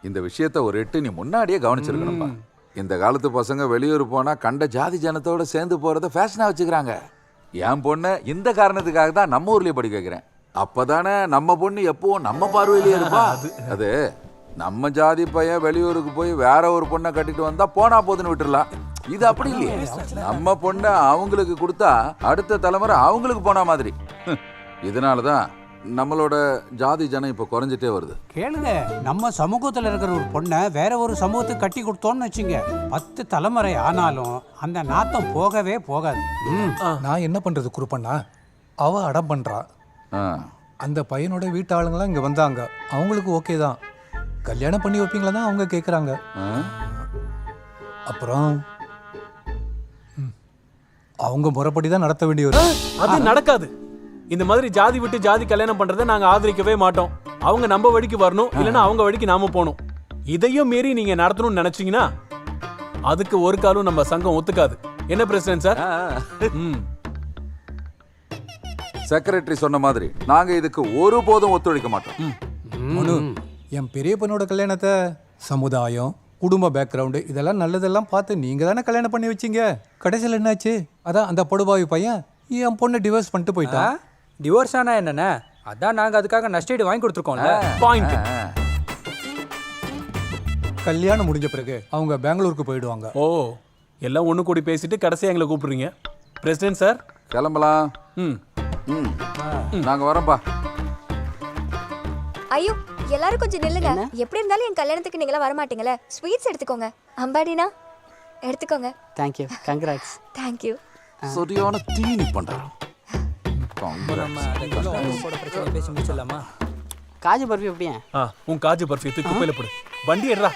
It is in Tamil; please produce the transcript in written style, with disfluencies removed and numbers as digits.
இந்த விஷயத்த ஒரு எட்டு நீ முன்னாடியே கவனிச்சிருக்கணும்பா. இந்த காலத்து பசங்க வெளியூர் போனா கண்ட ஜாதி ஜனத்தோட சேர்ந்து போறத ஃபேஷனா வச்சுக்கிறாங்க. என் பொண்ணை இந்த காரணத்துக்காக தான் நம்ம ஊர்லயே படிக்க வைக்கிறேன். அப்பதானே நம்ம பொண்ணு எப்பவும் நம்ம பார்வையிலேயே இருப்பா. அது நம்ம ஜாதி பையன் வெளியூருக்கு போய் வேற ஒரு பொண்ணை கட்டிட்டு வந்தா போனா போதுன்னு விட்டுறலாம். இது அப்படி இல்லையே. நம்ம பொண்ணை அவங்களுக்கு கொடுத்தா அடுத்த தலைமுறை அவங்களுக்கு போன மாதிரி. இதனாலதான் நம்மளோட ஜாதி ஜனம் இப்ப குறைஞ்சிட்டே வருது. கேளுங்க, நம்ம சமூகத்துல இருக்கிற ஒரு பொண்ணை வேற ஒரு சமூகத்துக்கு கட்டி கொடுத்தோம்னு வச்சுங்க, 10 தலைமுறை ஆனாலும் அந்த நாத்தம் போகவே போகாது. நான் என்ன பண்றது குருப்பண்ணா? அவ அடம் பண்றா. அந்த பையனோட வீட்டு ஆளுங்களாம் இங்க வந்தாங்க. அவங்களுக்கு ஓகே தான். கல்யாணம் பண்ணி வைப்பீங்களா தான் அவங்க கேக்குறாங்க. அப்புறம் அவங்க முறைப்படி தான் நடத்த வேண்டிய ஒரு. அது நடக்காது. இந்த மாதிரி ஜாதி விட்டு ஜாதி கல்யாணம் பண்றதை நாங்க ஆதரிக்கவே மாட்டோம். அவங்க நம்ம வழிக்கு வரணும், இல்லைன்னா அவங்க வழிக்கு நாம போகணும். இதையும் மீறி நீங்க நடத்தணும்னு நினைச்சீங்கன்னா அதுக்கு ஒரு காலம் நம்ம சங்கம் ஒத்துக்காது. என்ன பிரசிடென்ட் சார்? செக்ரட்டரி சொன்ன மாதிரி நாங்க இதுக்கு ஒருபோதும் ஒத்துழைக்க மாட்டோம். மனு, என் பெரிய பொண்ணோட கல்யாணத்தை சமுதாயம், குடும்ப பேக்ரவுண்டு இதெல்லாம் நல்லதெல்லாம் பார்த்து நீங்க தானே கல்யாணம் பண்ணி வச்சீங்க. கடைசியில் என்னாச்சு? அதான் அந்த படுபாவி பையன் என் பொண்ணை டிவோர்ஸ் பண்ணிட்டு போயிட்டான். டிவோர்ஸ் ஆனா என்னண்ணே? அதான் நாங்க அதுக்காக நஷ்டஈடு வாங்கி கொடுத்துருக்கோம்ல. பாயிண்ட். கல்யாணம் முடிஞ்ச பிறகு அவங்க பெங்களூருக்கு போயிடுவாங்க. ஓ, எல்லாம் ஒண்ணு கூடி பேசிட்டு கடைசியா எங்களை கூப்பிடுறீங்க. பிரசிடென்ட் சார் கிளம்பலாம். நாங்க வரோம்பா. ஐயோ, எல்லாரும் கொஞ்சம் நில்லுங்க. எப்படி இருந்தாலும் என் கல்யாணத்துக்கு நீங்களா வர மாட்டீங்களே. ஸ்வீட்ஸ் எடுத்துக்கோங்க. அம்பாடினா எடுத்துக்கோங்க. Thank you. Congrats. Thank you. சரியான தீனி பண்றான். பேசி முடிச்சிடலாமா? காஜு பர்ஃபி எப்படியா? உன் காஜு பர்ஃபி தூக்கி குப்பையில போடு. வண்டி எடுறா.